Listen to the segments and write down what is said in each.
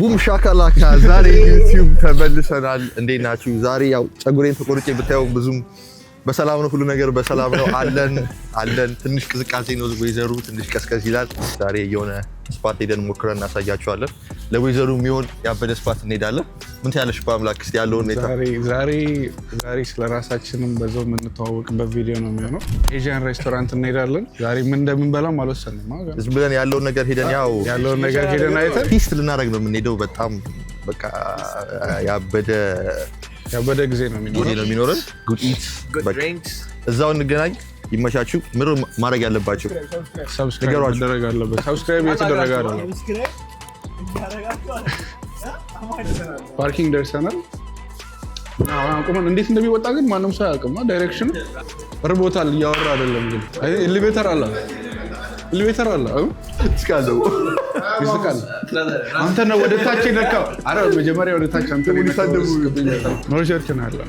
ቡም ሻካላካ ዛሬ ዩቲዩብ ተመልሰናል። እንዴት ናችሁ? ዛሬ ያው ፀጉሬን ተቆርጬ ብታዩ ብዙም በሰላም ነው፣ ሁሉ ነገር በሰላም ነው አለን። ትንሽ ቅዝቃዜ ነው፣ ወይዘሩ ትንሽ ቀዝቀዝ ይላል። ዛሬ የሆነ ስፓት ሄደን ሞክረን እናሳያችኋለን። ለወይዘሩ የሚሆን ያበደ ስፓት እንሄዳለን። ምን ትያለሽ? በአምላክ እስኪ ያለውን ሁኔታ ዛሬ ስለራሳችንም በዛው የምንተዋወቅበት ቪዲዮ ነው የሚሆነው። ኤዥያን ሬስቶራንት እንሄዳለን። ዛሬ ምን እንደምንበላም አልወሰንም። ዝም ብለን ያለውን ነገር ሄደን አይተን ፊስት ልናደርግ ነው የምንሄደው። በጣም በቃ ያበደ ጊዜ ነው የሚኖረን። ጉድ ኢት እዛው እንገናኝ። ይመቻችሁ። ምር ማድረግ ያለባችሁ ሰብስክራይብ ማድረግ አለበት። ሰብስክራይብ የተደረገ አይደለም። ፓርኪንግ ደርሰናል። አሁን ቆመን እንዴት እንደሚወጣ ግን ማንም ሰው አያውቅም። ዳይሬክሽን ርቦታል። እያወራ አይደለም ግን ኤሌቬተር አለ እስካለው ይስቃል። አንተ ነው ወደ ታች የነካው። አረ መጀመሪያ ወደ ታች አንተ ነው የነካው። ኖርጀርት ነው ያለው።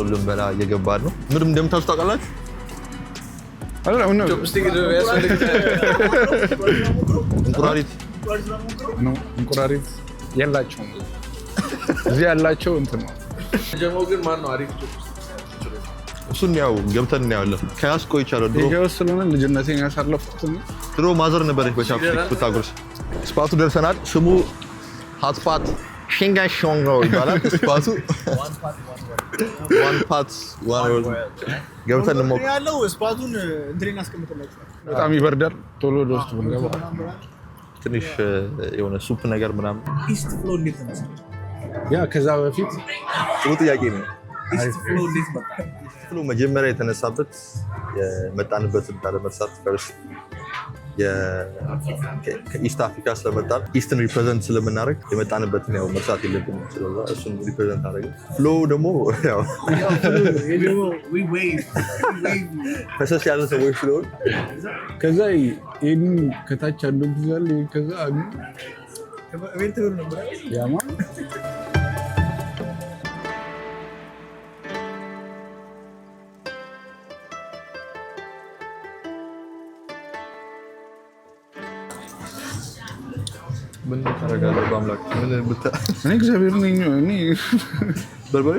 ሁሉም በላ እየገባን ነው። ምንም እንደምታውቁ ታውቃላችሁ። እንቁራሪት የላቸውም። እዚህ ያላቸው እንትን ነው። ጀማው ግን ማን ነው አሪፍ እሱን ያው ገብተን እናያለን። ከያስቆ ይቻላል። ድሮ ስለሆነ ልጅነቴን ያሳለፍኩት ድሮ ማዘር ነበረች በቻፕስቲክ ብታጎርስ። ስፓቱ ደርሰናል። ስሙ ሀትፓት ሺንጋሾንጎ ይባላል። ስፓቱ ዋን ፓት ገብተን እንሞክር ያለው ስፓቱን እንትሪን አስቀምጥላችሁ። በጣም ይበርዳል። ቶሎ ወስጥ ብንገባ ትንሽ የሆነ ሱፕ ነገር ምናምን ኢስት ፍሎ እንዴት ነው? ያ ከዛ በፊት ጥሩ ጥያቄ ነው። ኢስት ፍሎ እንዴት መጣ? ፍሎ መጀመሪያ የተነሳበት የመጣንበትን ባለመርሳት ፈርስ ከኢስት አፍሪካ ስለመጣን ኢስትን ሪፕሬዘንት ስለምናደርግ የመጣንበትን ያው መርሳት የለብንም። ስለዛ እሱን ሪፕሬዘንት አደረገ። ፍሎ ደግሞ ያው ፈሰስ ያለ ሰዎች ስለሆን ከዛ ይሄን ከታች አንዱ ይዛል። ከዛ ያማ ምን ታደርጋለህ? በአምላክ ምን ብታ እኔ እግዚአብሔር ነኝ። እኔ በርበሬ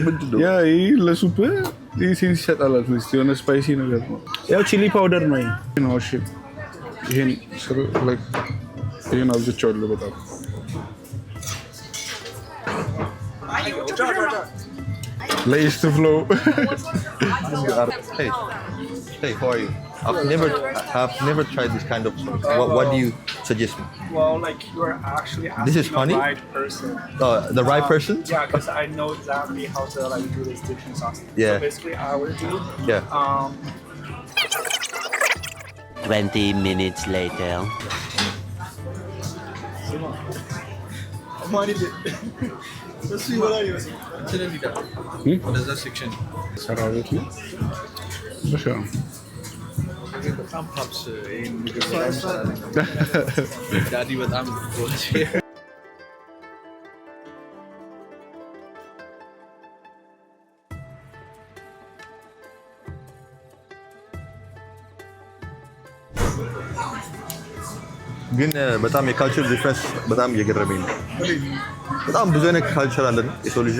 ምንድን ነው? ያ ይሄ ለሱፕ ይሄ ሴንስ ይሰጣል። አትሊስት የሆነ ስፓይሲ ነገር ነው። ያው ቺሊ ፓውደር ነው ነው። እሺ ይሄን ላይክ ይሄን አብዝቼዋለሁ በጣም ለኢስት ፍሎ Hey, how are you? I've never tried this kind of sauce. What do you suggest me? Well, like you are actually asking This is honey? the right person. The right person? Yeah, because I know exactly how to like do this dipping sauce. Yeah. So basically, I would do. Yeah. 20 minutes later. እሱ ይወራል ይወስድ እንትን ሊዳ ወደዛ ሴክሽን ሰራዊት ነው። እሺ በጣም ፓፕስ ይሄን ምግብ ዳዲ በጣም ጎልሽ ግን በጣም የካልቸር ዲፍረንስ በጣም እየገረመኝ ነው። በጣም ብዙ አይነት ካልቸር አለን የሰው ልጅ።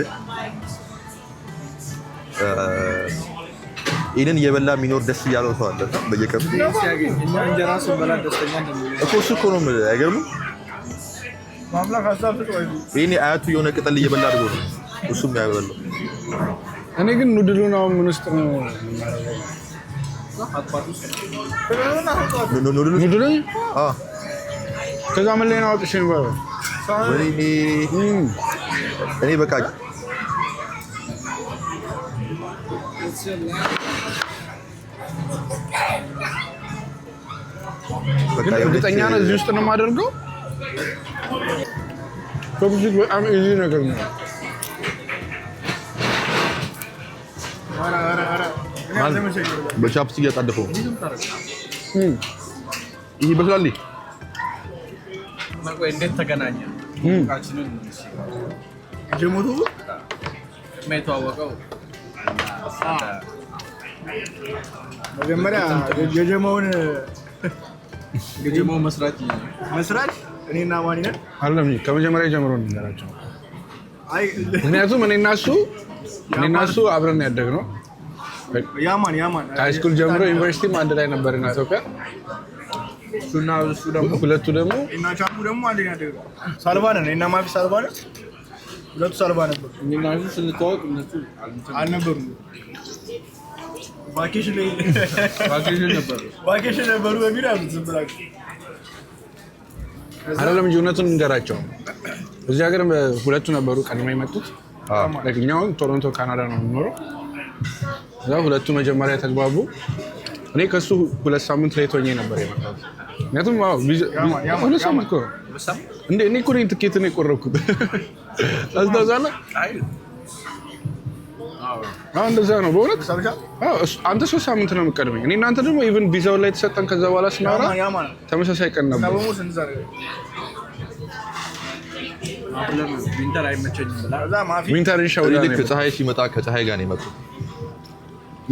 ይሄንን እየበላ የሚኖር ደስ እያለው ሰው አለ በየቀኑ ሲያገኝ እኛ እንጀራ ስንበላ ደስተኛ እንደሚሆን እሱ እኮ ነው የምልህ። አይገርምም? ማምላክ ሀሳብ ተቆይ ይሄኔ አያቱ የሆነ ቅጠል እየበላ አድርጎ ነው እሱም ያበላው። እኔ ግን ኑድሉን አሁን ምን ውስጥ ነው ኑድሉ? ከዛ ምን ላይ ነው አውጥቼ ነው እኔ በቃ እርግጠኛ ነህ እዚህ ውስጥ ነው የማደርገው? ቻፕስቲክ በጣም ኢዚ ነገር ነው። በቻፕስቲክ እያጣደፈው ይህ ይበስላል። ቆይ እንዴት ተገናኘ? ቃችንን ጀሞቱ የተዋወቀው መጀመሪያ የጀመውን የጀመው መስራች እኔና ማን ነን? አይደለም ከመጀመሪያ ጀምሮ እንገራቸው። አይ ምክንያቱም እኔና እሱ አብረን ያደግነው ያማን ሃይስኩል ጀምሮ ዩኒቨርሲቲም አንድ ላይ ነበርና ኢትዮጵያ። እሱ ደግሞ ሁለቱ ደግሞ እና ቻፑ ደግሞ አንድ ላይ ያደግነው ሳልቫን እና ማፊ ሳልቫን ሁለቱ ሳልቫን ነበሩ። እኔና እሱ ስንተዋወቅ እነሱ አልነበሩም። ቫኬሽን ነበሩ በሚል አሉት ዝም ብላችሁ አይደለም እንጂ እውነቱን እንገራቸው። እዚህ ሀገር ሁለቱ ነበሩ ቀድመው የመጡት። እኛው ቶሮንቶ ካናዳ ነው የምኖረው። እዛ ሁለቱ መጀመሪያ ተግባቡ። እኔ ከሱ 2 ሳምንት ላይ ሆኜ ነበር የመጣሁት። ምክንያቱም 2 ሳምንት እኮ እንደ እኔ እኮ ትኬት ነው የቆረኩት። ታስታውሳለህ? እንደዛ ነው በእውነት። አንተ 3 ሳምንት ነው የምትቀድመኝ። እኔ እናንተ ደግሞ ኢቭን ቪዛው ላይ ተሰጠን። ከዛ በኋላ ስናወራ ተመሳሳይ ቀን ነበር። ዊንተር አይመቸኝም ብላ ዊንተር ኢንሻአላህ ልክ ፀሐይ ሲመጣ ከፀሐይ ጋር ነው የመጡት።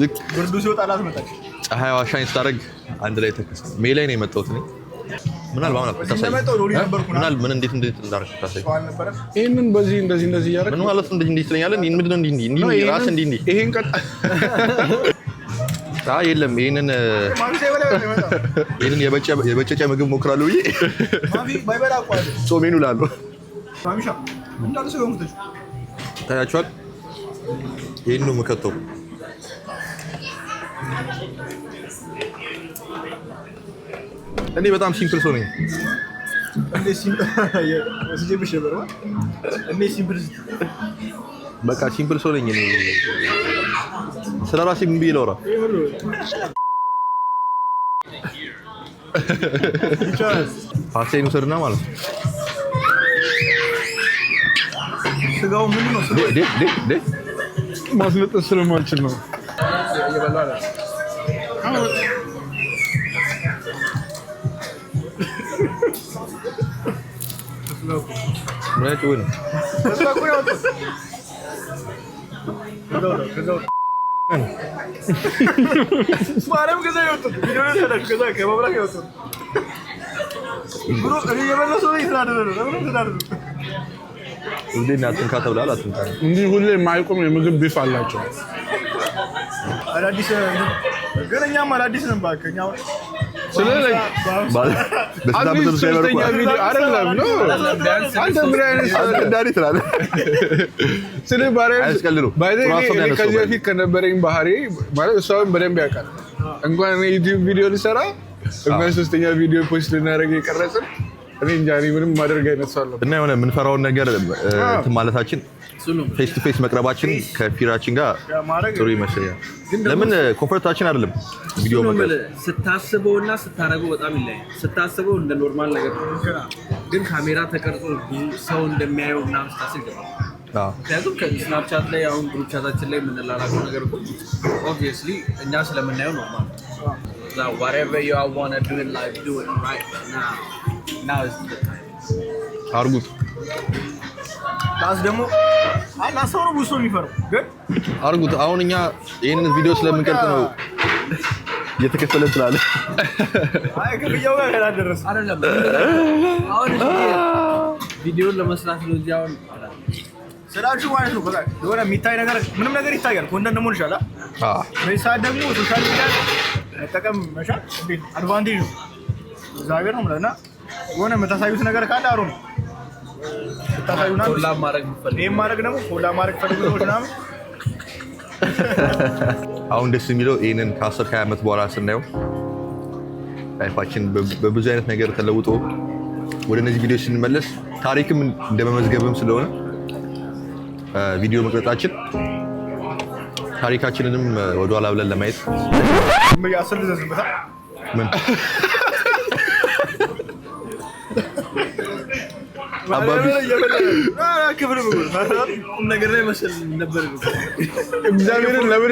ልክ ብርዱ ሲወጣ አላስመጣች ፀሐይ ዋሻኝ ስታደርግ አንድ ላይ ተከሰ። ሜይ ላይ ነው የመጣሁት እኔ። ምን እንዴት እንዳደረግህ ታሳይ። ይሄንን በዚህ እንደዚህ ያደረግ ምን ማለት እንደዚህ ትለኛለህ? ምንድን ነው እንዲህ ራስህ እንዲህ ይሄን ቀጥ የለም ይሄንን የበጨጨ ምግብ ሞክራለሁ ብዬ ጾሜን እውላለሁ። ታያችኋል። ይሄን ነው የምከተው። እኔ በጣም ሲምፕል ሰው ነኝ። በቃ ሲምፕል ሰው ነኝ እኔ። ስለራሴ ምን ብዬ ላውራ? ፓስቴን ውሰድና ማለት ነው። ስጋው ምን ነው? ማስነጠስ ስለማልችል ነው። ምን ሆነ? ማረም ከዛ ይወጣ ቪዲዮ ላይ ከዛ ከመብራት ይወጣ ብሮ እኔ የበለሰው ይስራደረ ነው እንዴት ናትን ካተብላል አትንታ እንዲህ ሁሌ የማይቆም የምግብ ቢፍ አላቸው። አዳዲስ ገነኛም አዳዲስ ነው ባከኛው ስለዚህ ሶስተኛ ቪዲዮ አይደለም ነው አንተ ብራይነስ አንዳሪ ትላለህ። ስለዚህ ባይዘይ ከዚህ በፊት ከነበረኝ ባህሪ ማለት እሷን በደንብ ያውቃል። እንኳን እኔ ዩቲዩብ ቪዲዮ ልሰራ እንኳን ሶስተኛ ቪዲዮ ፖስት ልናደርግ የቀረጽን እኔ እንጃ ምንም ማድረግ አይነት ሰው አለ እና የሆነ የምንፈራውን ነገር እንትን ማለታችን ፌስ ቱ ፌስ መቅረባችን ከፊራችን ጋር ጥሩ ይመስላል። ለምን ኮንፈርታችን አይደለም ቪዲዮ መቅረጽ ስታስበውና ስታረገው በጣም ይለያል። ስታስበው እንደ ኖርማል ነገር ግን ካሜራ ተቀርጾ ሰው እንደሚያየው ምናምን ስታስብ ይገባል። ምክንያቱም ከስናፕቻት ላይ አሁን ግሩፕ ቻታችን ላይ የምንላላከው ነገር እኮ ኦብቪየስሊ እኛ ስለምናየው ኖርማል ነው። whatever you want to do in life do it right now is the time አርጉት ታስ ደግሞ አላሰው ነው ብዙ የሚፈርም ግን አርጉት። አሁን እኛ ይሄንን ቪዲዮ ስለምንቀርጽ ነው እየተከፈለን ስላለ አይ ከብያው ጋር ያላደረስ አይደለም። አሁን ቪዲዮ ለመስራት ነው እዚህ አሁን ስራችሁ ማለት ነው። በቃ የሆነ የሚታይ ነገር ምንም ነገር ይታያል። ኮንተንት ደግሞ ይሻላል። በዛ ደግሞ ሶሻል ሚዲያ ተጠቀም መሻል እንዴ አድቫንቴጅ ነው። እግዚአብሔር ነው ማለት ነው። የሆነ የምታሳዩት ነገር ካለ አሩ ነው ታሳዩና ኮላብ ማድረግ ፈልግ ይሄን ማድረግ ደግሞ ኮላብ ማድረግ ፈልግ ነው ምናምን። አሁን ደስ የሚለው ይሄንን ከ10 20 ዓመት በኋላ ስናየው ላይፋችን በብዙ አይነት ነገር ተለውጦ ወደ እነዚህ ቪዲዮዎች ስንመለስ ታሪክም እንደመመዝገብም ስለሆነ ቪዲዮ መቅረጻችን ታሪካችንንም ወደ ኋላ ብለን ለማየት ምን ያሰልዘዝበታ ምን አባቢ ክብር ነገር ላይ መሰል ነበር። እግዚአብሔርን ለምን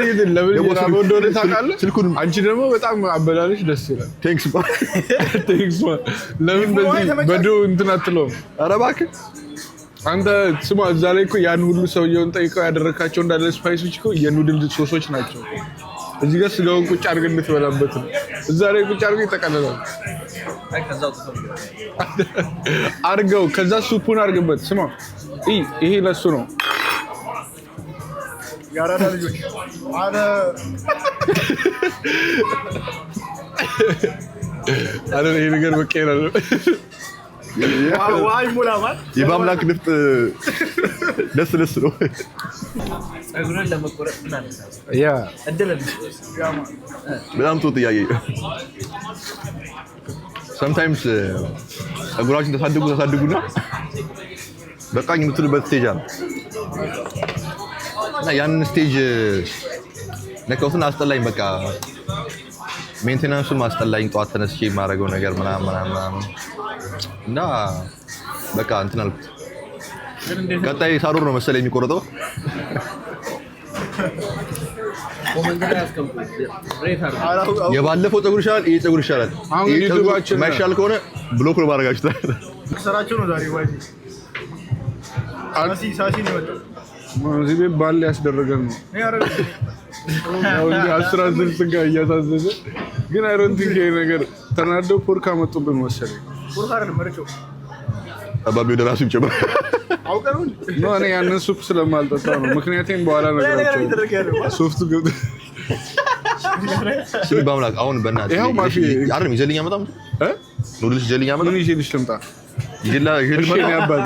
ይራበው እንደሆነ ታውቃለህ። አንቺ ደግሞ በጣም አበላለሽ ደስ ይላል። ቴንክስ ለምን በዚህ በዶ እንትን አትለውም? ኧረ እባክህ አንተ ስማ፣ እዛ ላይ እኮ ያን ሁሉ ሰውየውን ጠይቀው ያደረካቸው እንዳለ ስፓይሶች እኮ የኑድል ሶሶች ናቸው። እዚህ ጋር ስጋውን ቁጭ አድርገን እንድትበላበት ነው። እዛ ላይ ቁጭ አድርገው ይጠቀልላል። አድርገው ከዛ ሱፑን አድርግበት። ስማ ይሄ ለሱ ነው። ያራዳ ልጆች አረ ይሄ ነገር በቀላ ነው። ዋይ ሙላማት የማምላክ ንፍጥ ደስ ነው። ጸጉርን ለመቆረጥ ምን አለ? ያ በጣም ጥሩ ጥያቄ። sometimes ጸጉራችን ተሳድጉና በቃኝ የምትሉበት ስቴጅ አለ እና ያንን ስቴጅ ነካውትና አስጠላኝ። በቃ ሜንቴናንሱም አስጠላኝ። ጠዋት ተነስቼ የማደርገው ነገር ምናምን እና በቃ እንትን አልኩት። ቀጣይ ሳሩር ነው መሰለኝ የሚቆረጠው። የባለፈው ፀጉር ይሻላል፣ ይሄ ፀጉር ይሻላል። ይሄ ፀጉር ማይሻል ከሆነ ብሎክ ነው ማድረጋችሁ። ሰራቸው ነው ዛሬ ወይ ሳሲ ነው ወጣ እዚህ ቤት ባል ያስደረገን ነው። ያው እንጂ 10 ስጋ እያሳዘዘ ግን አይ ዶንት ቲንክ ይሄ ነገር ተናደው ፖርካ መጡብን መሰለኝ። ፖርካ አይደለም መርጨው አባቢው ደራሱ ይጨምር አውቀው ነው። እኔ ያንን ሱፕ ስለማልጠጣ ነው። ምክንያቱም በኋላ ነገራቸው ሶፍቱ ገብቶ ሲል ባምላክ አሁን በእናትህ ይሄው ማፊ አይደለም ይዘልኛ መጣም ኑድልስ ይዘልኛ መጣም ምን ይዤልሽ ልምጣ ይዘላ እሺ ነው ያባል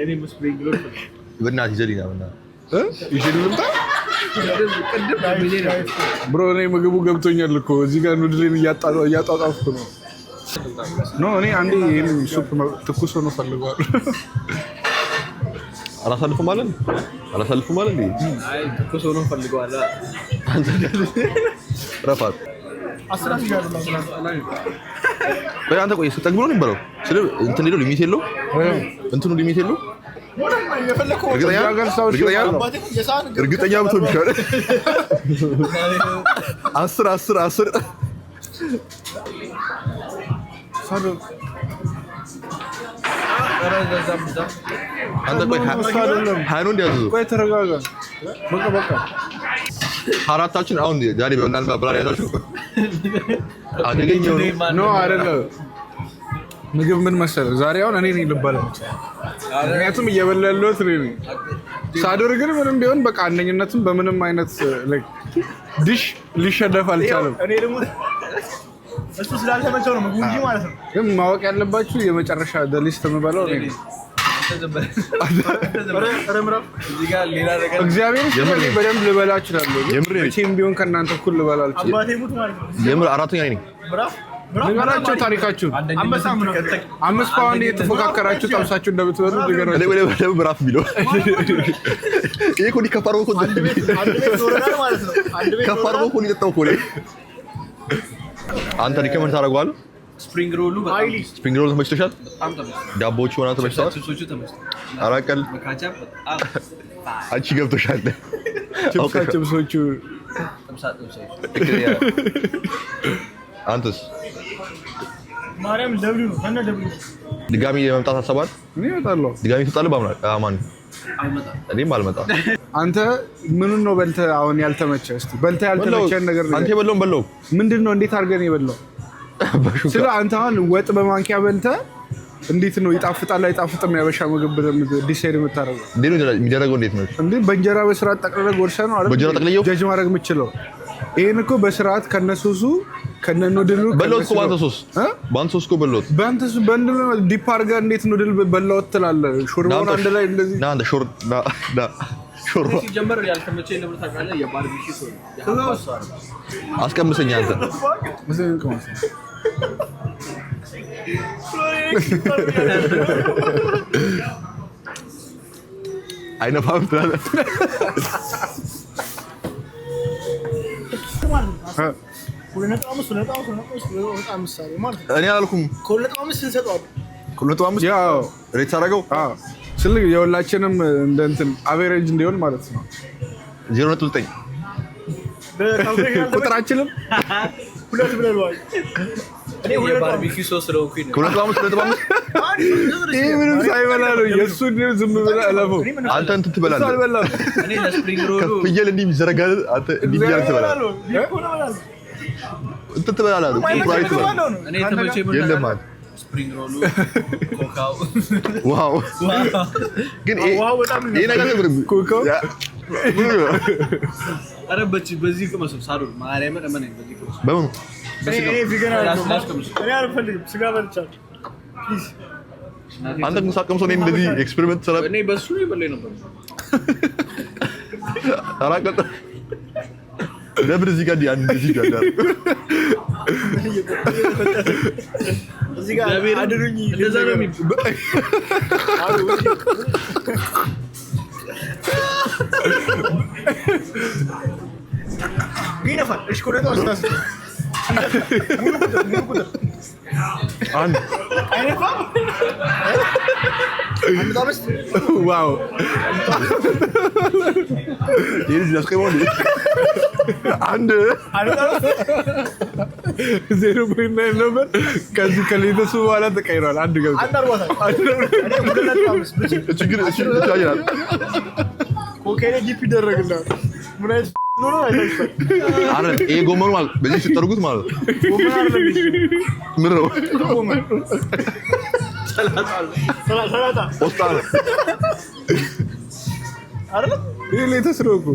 እኔ መስፕሪንግ ሮል በእናትህ ይዘልኛ ይዤልሽ ልምጣ ብሮ። እኔ ምግቡ ገብቶኛል እኮ እዚህ ጋር ኑድልን እያጣጣፍኩ ነው። ኖ እኔ አንዴ ይሄን ሱፕ ትኩስ ሆኖ ፈልገዋል። አላሳልፉ ማለት አይ ትኩስ ሆኖ ፈልገዋል። ረፋት አስራሽ ጋር ነው አንተ ቆይ ስትጠግብ ነው የሚባለው። ስለ እንትን ሌለው ሊሚት የለው እንትኑ ሊሚት የለው። እርግጠኛ ብትሆን ይሻላል። 10 አንተ ቆይ ሃይኑ እንዲያዙ ቆይ ተረጋጋ። በቃ አራታችን አሁን ዛሬ በእናንተ ብላ ያዛችሁ አደገኛው ነው አይደለም። ምግብ ምን መሰለህ ዛሬ አሁን እኔ ነኝ ልባለው። ምክንያቱም እየበላ ያለሁት እኔ ነኝ። ሳዶር ግን ምንም ቢሆን በቃ አንደኝነቱም በምንም አይነት ዲሽ ሊሸነፍ አልቻለም። እኔ ደግሞ እሱ ስላልተመቸው ነው ምግቡ እንጂ ማለት ነው። ግን ማወቅ ያለባችሁ የመጨረሻ ደሊስት የምበላው እኔ ነኝ። እግዚአብሔር በደንብ ልበላ እችላለሁ። መቼም ቢሆን ከእናንተ እኩል ልበላ አልችልም። አባቴ ሙት ማለት ነው። የምር አራተኛ ነኝ። ንገራቸው ታሪካችሁን። 5 ፓውንድ የተፎካከራችሁ ጠብሳችሁ እንደምትበሉ ንገራቸው። እኔ ወደ ምዕራፍ ቢለው ይሄ እኮ ከፋርሞ እኮ አንድ ቤት ዞረናል ማለት ነው። አንድ ቤት ከፋርሞ እኮ ሊጠጣው እኮ ነው። አንተ ሪከመንድ ታደርገዋለህ? ስፕሪንግ ሮሉ ሃይሊ ስፕሪንግ ሮል ተመችቶሻል? በጣም ተመችቶኛል። ዳቦዎቹ ሆና ተመችተዋል? ችፕሶቹ ተመችቶኛል። አራቀል መካቻ በጣም አንቺ ገብቶሻል። ችብሶቹ አንተስ? ማርያም ደብሉ ነው ከነ ደብሉ ድጋሚ የመምጣት ሀሳባት? እኔ እመጣለሁ። ድጋሚ ትመጣለህ? አማን አልመጣም። እኔም አልመጣም። አንተ ምኑን ነው በልተህ አሁን ያልተመቸህ? እስኪ በልተህ ያልተመቸህን ነገር ነው። አንተ የበላውን በላው ምንድን ነው? እንዴት አድርገህ ነው የበላው? ስለ አንተ አሁን ወጥ በማንኪያ በልተህ እንዴት ነው ይጣፍጣል አይጣፍጥም? ያበሻ ምግብ ዲሳይድ የምታደርገው እንዴት ነው የሚደረገው? እንዴት ነው እንዴ? በእንጀራ በስርዓት ጠቅልለህ ጎርሰህ ነው አይደል? በእንጀራ ጠቅልየው ጀጅ ማድረግ የምችለው ይሄን እኮ በስርዓት ከነሱሱ ከነኑድሉ በላው እኮ ባንተ ሶስ ባንተ ሶስ እኮ በላው ባንተስ በእንድል ዲፕ አድርገህ እንዴት ኑድል በላው ትላለህ? ሾርባውን አንድ ላይ እንደዚህ ና አንተ ሾርባ ሲጀመር ያልተመቸኝ ለምን ታውቃለህ? የባርቢኪው ሶስ አስቀምሰኝ አንተ አይነፋም ትላለህ። እኔ አላልኩም። ከሁለቱ ያው ሬት አደረገው ስልክ የሁላችንም እንደ እንትን አቬሬጅ እንዲሆን ማለት ነው። 0.9 ቁጥራችንም ሁለት ብለዋል። የባርቢኪው ሶስ ስለሆንኩኝ ነው። ከሁለቱ 5 ይሄ ምንም ሳይሆን ሳይበላ ነው የእሱን ዝም ብለህ እለፈው። አንተ እንትን ትበላለህ። እኔ ለስፕሪንግ ሮሉ ፍየል እንዲህ የሚዘረጋል አንተ እንዲህ እያልክ ትበላለህ። እንትን ትበላለህ። እኔ ተመቼ ምን የለም ማለት ስፕሪንግ ሮሉ ኮካው ዋው ግን ይሄ ነገር ኮካው አረ በዚህ ቅመሱ ሳሩን ማርያምን እመነኝ በዚህ ቅመሱ በምኑ እኔ ቪገን አይደለም እኔ አልፈልግም ስጋ በልቻለሁ ፕሊዝ አንተ ግን ሳቀምሶ ነው እንደዚህ ኤክስፔሪመንት ሰራ እኔ በሱ ነው ይበለኝ ነበር አራቀጥ ለብር እዚህ ጋር ያን እዚህ ጋር እዚህ ጋር አድሩኝ እንደዛ ነው የሚባለው ይነፋል እሺ ኮረዶ አስታስ አንድ አይነፋ አንድ ታበስ ዋው ይሄን ያስቀመው አንድ 0.9 ነበር ከዚህ ከሌተሱ በኋላ ተቀይሯል። አንድ ገብቶ አንድ አርዋታ እኔ ሁለት ታበስ ብቻ ችግር ይታያል። ኮኬኔ ዲፕ ይደረግና ምን አይነት ነው አይታችኋል? አረ ይሄ ጎመኑ ማለት በዚህ ሲጠርጉት ማለት ጎመን አይደለም ምን ነው ጎመን ሰላጣ ኦስታ ነው አይደለም ይሄ ሌተስ ነው እኮ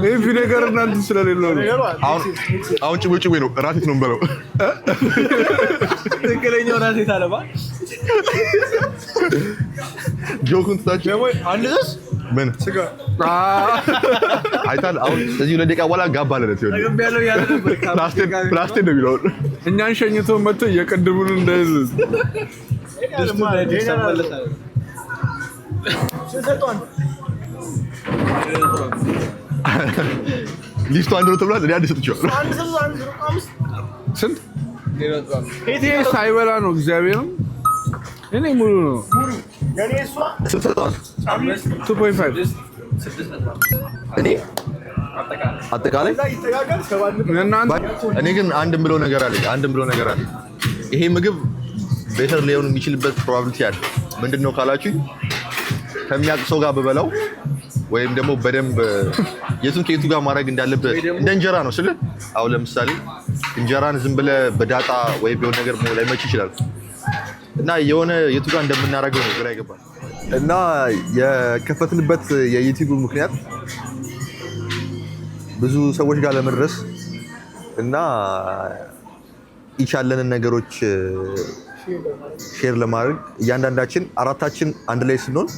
ይሄ ቪኔገር እናንተ ስለሌለው ነው። አሁን ጭቦ ነው ራሴት ነው የምበለው። ትክክለኛው ራሴት አለባ ጆኩን ትታችሁ አንድስ ምን ስጋ አይታል። አሁን እዚህ ሁለት ደቂቃ በኋላ ጋባ አለ ነው ተገብ ያለው ያለ ነበር ፕላስቲክ ነው የሚለው እኛን ሸኝቶ መጥቶ እየቀድሙን እንደዚህ ሊስቱ አንድ ነው ተብሏል። እኔ አንድ ሰጥቼዋለሁ። ስንት ይሄ ሳይበላ ነው እግዚአብሔር እኔ ሙሉ ነው 2.5 እኔ አጠቃላይ እኔ ግን አንድ ብለው ነገር አለ። ይሄ ምግብ ቤተር ሊሆን የሚችልበት ፕሮባቢሊቲ አለ። ምንድነው ካላችሁ ከሚያውቅ ሰው ጋር በበላው ወይም ደግሞ በደንብ የቱን ከየቱ ጋር ማድረግ እንዳለበት እንደ እንጀራ ነው ስለ አሁን ለምሳሌ እንጀራን ዝም ብለህ በዳጣ ወይ ቢሆን ነገር ላይ መች ይችላል እና የሆነ የቱ ጋር እንደምናደርገው ነው ግራ ይገባል። እና የከፈትንበት የዩቲዩብ ምክንያት ብዙ ሰዎች ጋር ለመድረስ እና ይቻለንን ነገሮች ሼር ለማድረግ እያንዳንዳችን አራታችን አንድ ላይ ስንሆን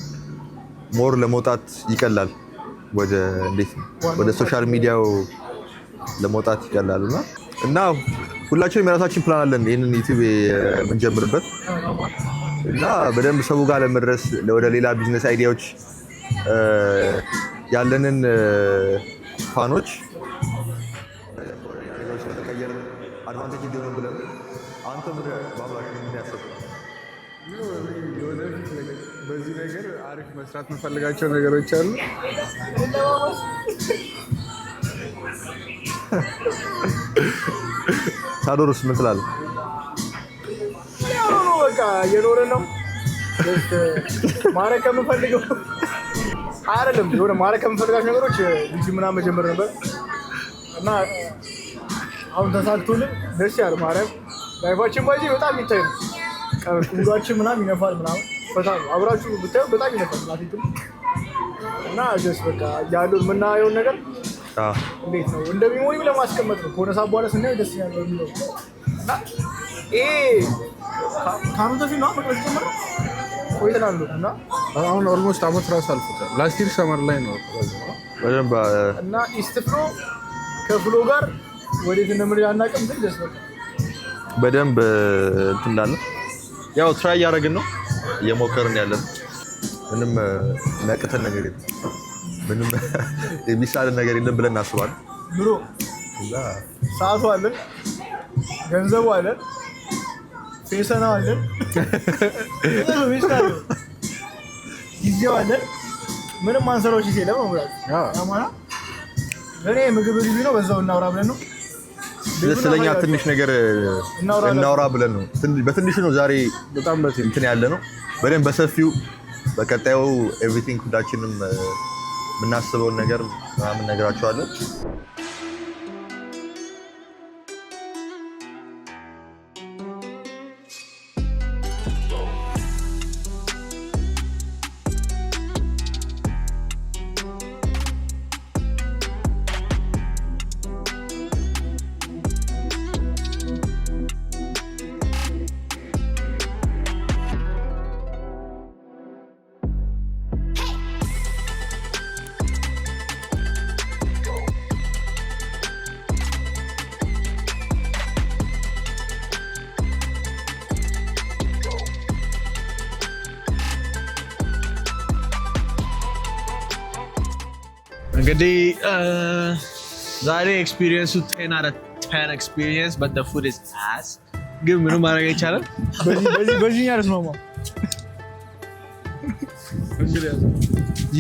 ሞር ለመውጣት ይቀላል። ወደ ሶሻል ሚዲያው ለመውጣት ይቀላል እና ሁላችንም የራሳችን ፕላን አለን ይሄንን ዩቲዩብ የምንጀምርበት እና በደንብ ሰው ጋር ለመድረስ ወደ ሌላ ቢዝነስ አይዲያዎች ያለንን ፋኖች አድቫንቴጅ እንዲሆን ብለን አንተ ምን ያሰብኩት በዚህ ነገር አሪፍ መስራት የምፈልጋቸው ነገሮች አሉ። ሳዶርስ ምን ትላለህ? ያው ነው በቃ እየኖርን ነው። ማረግ ከምፈልገው አይደለም የሆነ ማረግ ከምፈልጋቸው ነገሮች ዩቲዩብ ምናምን መጀመር ነበር እና አሁን ተሳክቶልን ደስ ያለ ማረግ ላይፋችን ባይዚ በጣም ይታይ ነው። ውሏችን ምናምን ይነፋል ምናምን ፈታ አብራችሁ ብታዩ በጣም ይነፋል ማለት እና ጀስ በቃ ያለው የምናየውን ነገር እንዴት ነው እንደሚሞሪ ለማስቀመጥ ነው። ከሆነ ሰዓት በኋላ ስናየው ደስ ያለው የሚለው እና ይሄ ካሁን በፊት ነው መቅረጽ ጀመረው ቆይተናል እና አሁን ኦልሞስት አመት ራስ አልፎታል። ላስት ይር ሰመር ላይ ነው በደንብ እና ኢስትፍሎ ከፍሎ ጋር ወዴት እንደምንሄድ አናውቅም፣ ግን ደስ በቃ በደንብ እንትን እንዳለ ያው ትራይ እያደረግን ነው እየሞከርን ያለን ምንም የሚያቅተን ነገር የለም፣ ምንም የሚሳለን ነገር የለም ብለን እናስባለን። ብሮ ሰዓቱ አለን፣ ገንዘቡ አለን፣ ፌሰና አለን፣ ጊዜው አለን። ምንም አንሰራው ሺህ የለም ማለት ያማና ለኔ ምግብ ሪቪው ነው። በዛው እናውራ ብለን ነው ስለኛ ትንሽ ነገር እናውራ ብለን ነው። በትንሹ ነው ዛሬ በጣም እንትን ያለ ነው። በደንብ በሰፊው በቀጣዩ ኤቭሪቲንግ ሁላችንም የምናስበውን ነገር ምናምን ነግራችኋለን። እንግዲህ ዛሬ ኤክስፒሪየንሱ 10 out of 10 ኤክስፒሪየንስ but the food is ass ግን ምንም ማድረግ አይቻልም። በዚህ ያርስ ነው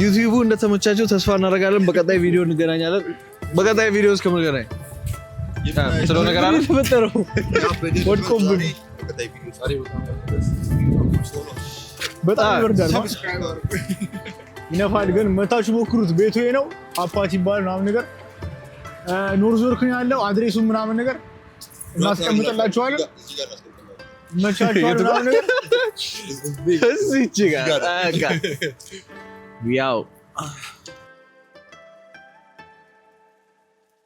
ዩቲዩቡ እንደተመቻቸው ተስፋ እናደርጋለን። በቀጣይ ቪዲዮ እንገናኛለን። በቀጣይ ቪዲዮ እስከምንገናኝ ስለው ነገር አለ ተፈጠረው ወድቆብን በጣም ይወርዳል። ይነፋል ግን መታችሁ ሞክሩት። ቤቱ ነው አፓት ይባላል ምናምን ነገር ኖርዝ ወርክ ነው ያለው። አድሬሱን ምናምን ነገር እናስቀምጥላችኋለን። መቻችኋል ምናምን ነገር እዚህ ጋር ያው